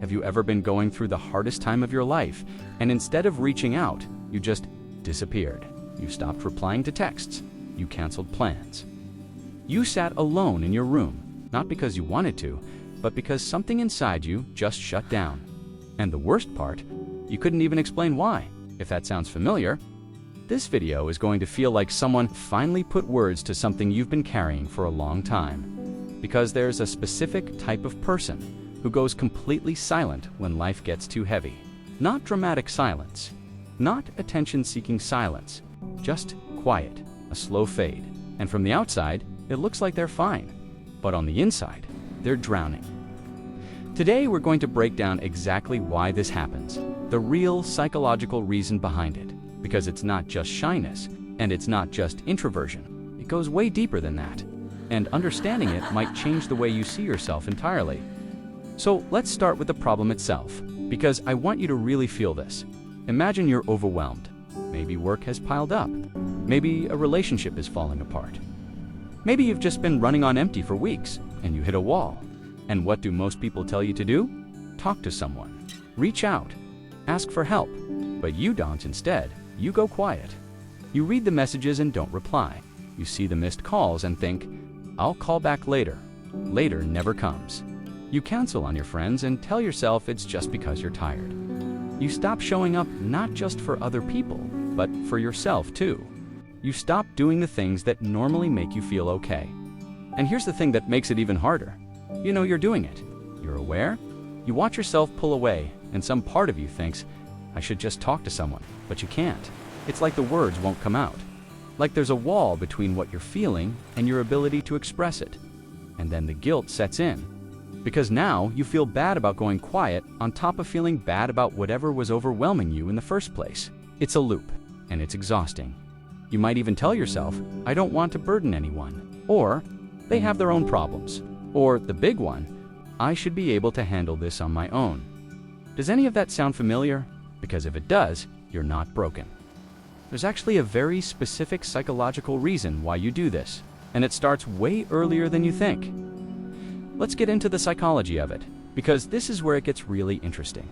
Have you ever been going through the hardest time of your life, and instead of reaching out, you just disappeared? You stopped replying to texts. You canceled plans. You sat alone in your room, not because you wanted to, but because something inside you just shut down. And the worst part, you couldn't even explain why. If that sounds familiar, this video is going to feel like someone finally put words to something you've been carrying for a long time. Because there's a specific type of person who goes completely silent when life gets too heavy. Not dramatic silence, not attention-seeking silence, just quiet, a slow fade. And from the outside, it looks like they're fine, but on the inside, they're drowning. Today, we're going to break down exactly why this happens, the real psychological reason behind it, because it's not just shyness, and it's not just introversion. It goes way deeper than that, and understanding it might change the way you see yourself entirely. So let's start with the problem itself, because I want you to really feel this. Imagine you're overwhelmed. Maybe work has piled up. Maybe a relationship is falling apart. Maybe you've just been running on empty for weeks, and you hit a wall. And what do most people tell you to do? Talk to someone. Reach out. Ask for help. But you don't instead. You go quiet. You read the messages and don't reply. You see the missed calls and think, I'll call back later. Later never comes. You cancel on your friends and tell yourself it's just because you're tired. You stop showing up not just for other people, but for yourself too. You stop doing the things that normally make you feel okay. And here's the thing that makes it even harder. You know you're doing it. You're aware. You watch yourself pull away, and some part of you thinks, I should just talk to someone, but you can't. It's like the words won't come out. Like there's a wall between what you're feeling and your ability to express it. And then the guilt sets in. Because now you feel bad about going quiet on top of feeling bad about whatever was overwhelming you in the first place. It's a loop, and it's exhausting. You might even tell yourself, I don't want to burden anyone. Or, they have their own problems. Or, the big one, I should be able to handle this on my own. Does any of that sound familiar? Because if it does, you're not broken. There's actually a very specific psychological reason why you do this, and it starts way earlier than you think. Let's get into the psychology of it, because this is where it gets really interesting.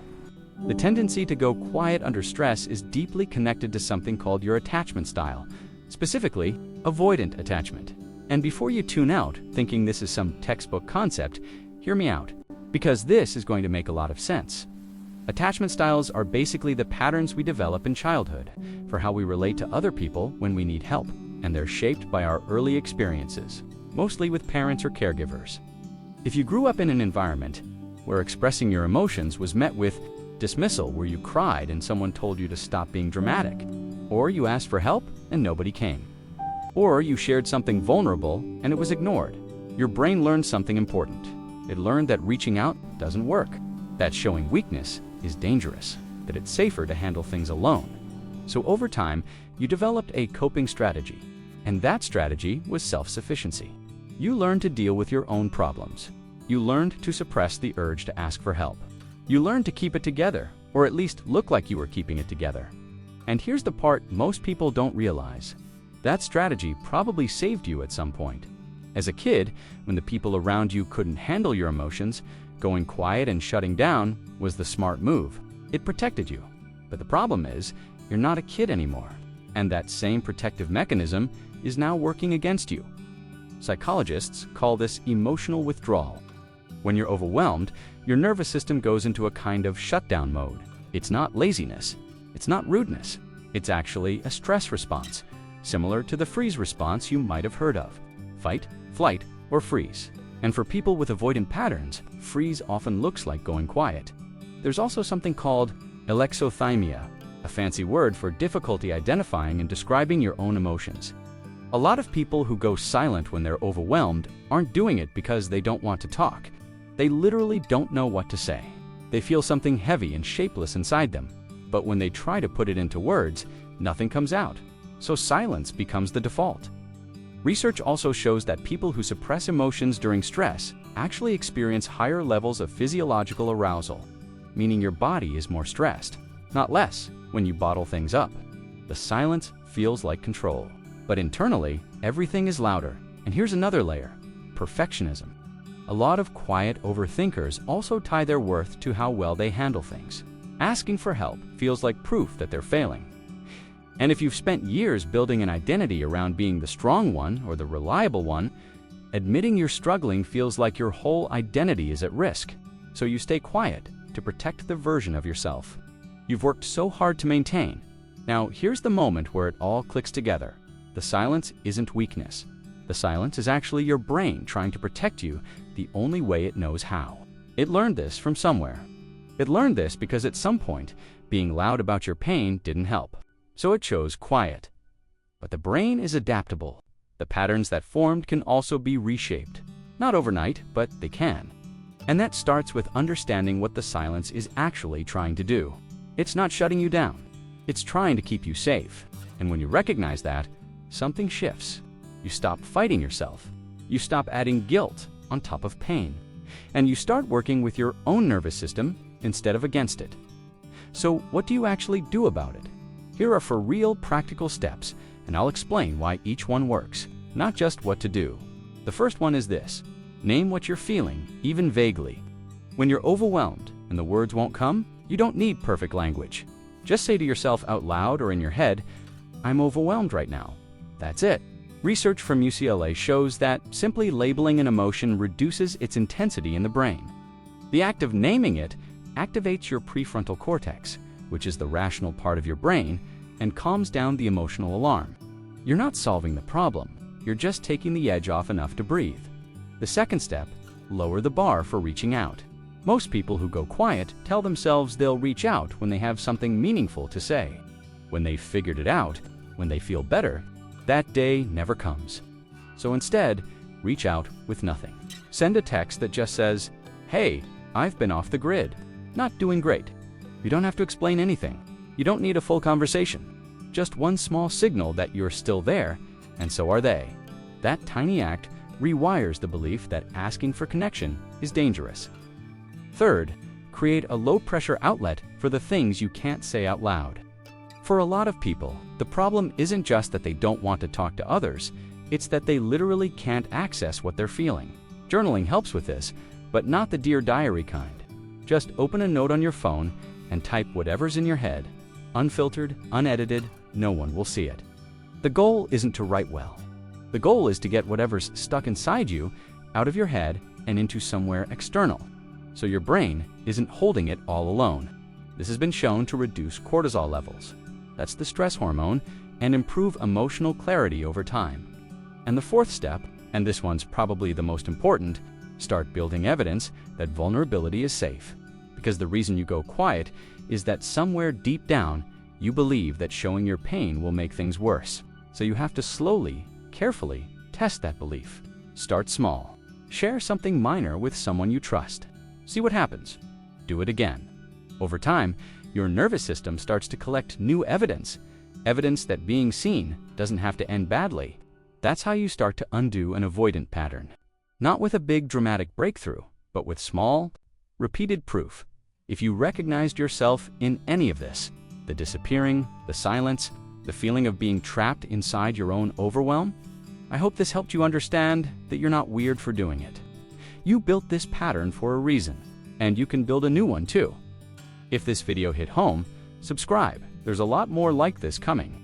The tendency to go quiet under stress is deeply connected to something called your attachment style, specifically avoidant attachment. And before you tune out thinking this is some textbook concept, hear me out, because this is going to make a lot of sense. Attachment styles are basically the patterns we develop in childhood for how we relate to other people when we need help, and they're shaped by our early experiences, mostly with parents or caregivers. If you grew up in an environment where expressing your emotions was met with dismissal, where you cried and someone told you to stop being dramatic, or you asked for help and nobody came, or you shared something vulnerable and it was ignored, your brain learned something important. It learned that reaching out doesn't work, that showing weakness is dangerous, that it's safer to handle things alone. So over time, you developed a coping strategy, and that strategy was self-sufficiency. You learned to deal with your own problems. You learned to suppress the urge to ask for help. You learned to keep it together, or at least look like you were keeping it together. And here's the part most people don't realize. That strategy probably saved you at some point. As a kid, when the people around you couldn't handle your emotions, going quiet and shutting down was the smart move. It protected you. But the problem is, you're not a kid anymore. And that same protective mechanism is now working against you. Psychologists call this emotional withdrawal. When you're overwhelmed, your nervous system goes into a kind of shutdown mode. It's not laziness. It's not rudeness. It's actually a stress response, similar to the freeze response you might have heard of. Fight, flight, or freeze. And for people with avoidant patterns, freeze often looks like going quiet. There's also something called alexithymia, a fancy word for difficulty identifying and describing your own emotions. A lot of people who go silent when they're overwhelmed aren't doing it because they don't want to talk. They literally don't know what to say. They feel something heavy and shapeless inside them, but when they try to put it into words, nothing comes out. So silence becomes the default. Research also shows that people who suppress emotions during stress actually experience higher levels of physiological arousal, meaning your body is more stressed, not less, when you bottle things up. The silence feels like control. But internally, everything is louder. And here's another layer: perfectionism. A lot of quiet overthinkers also tie their worth to how well they handle things. Asking for help feels like proof that they're failing. And if you've spent years building an identity around being the strong one or the reliable one, admitting you're struggling feels like your whole identity is at risk. So you stay quiet to protect the version of yourself you've worked so hard to maintain. Now, here's the moment where it all clicks together. The silence isn't weakness. The silence is actually your brain trying to protect you the only way it knows how. It learned this from somewhere. It learned this because at some point, being loud about your pain didn't help. So it chose quiet. But the brain is adaptable. The patterns that formed can also be reshaped. Not overnight, but they can. And that starts with understanding what the silence is actually trying to do. It's not shutting you down. It's trying to keep you safe. And when you recognize that, something shifts. You stop fighting yourself. You stop adding guilt on top of pain. And you start working with your own nervous system instead of against it. So what do you actually do about it? Here are 4 real practical steps, and I'll explain why each one works, not just what to do. The first one is this: name what you're feeling, even vaguely. When you're overwhelmed and the words won't come, you don't need perfect language. Just say to yourself out loud or in your head, "I'm overwhelmed right now." That's it. Research from UCLA shows that simply labeling an emotion reduces its intensity in the brain. The act of naming it activates your prefrontal cortex, which is the rational part of your brain, and calms down the emotional alarm. You're not solving the problem. You're just taking the edge off enough to breathe. The second step: lower the bar for reaching out. Most people who go quiet tell themselves they'll reach out when they have something meaningful to say. When they've figured it out, when they feel better, that day never comes. So instead, reach out with nothing. Send a text that just says, "Hey, I've been off the grid. Not doing great." You don't have to explain anything. You don't need a full conversation. Just one small signal that you're still there, and so are they. That tiny act rewires the belief that asking for connection is dangerous. Third, create a low-pressure outlet for the things you can't say out loud. For a lot of people, the problem isn't just that they don't want to talk to others, it's that they literally can't access what they're feeling. Journaling helps with this, but not the Dear Diary kind. Just open a note on your phone and type whatever's in your head. Unfiltered, unedited, no one will see it. The goal isn't to write well. The goal is to get whatever's stuck inside you out of your head and into somewhere external, so your brain isn't holding it all alone. This has been shown to reduce cortisol levels. That's the stress hormone, and improve emotional clarity over time. And the fourth step, and this one's probably the most important, start building evidence that vulnerability is safe. Because the reason you go quiet is that somewhere deep down, you believe that showing your pain will make things worse. So you have to slowly, carefully test that belief. Start small. Share something minor with someone you trust. See what happens. Do it again. Over time, your nervous system starts to collect new evidence that being seen doesn't have to end badly. That's how you start to undo an avoidant pattern. Not with a big dramatic breakthrough, but with small, repeated proof. If you recognized yourself in any of this, the disappearing, the silence, the feeling of being trapped inside your own overwhelm, I hope this helped you understand that you're not weird for doing it. You built this pattern for a reason, and you can build a new one too. If this video hit home, subscribe. There's a lot more like this coming.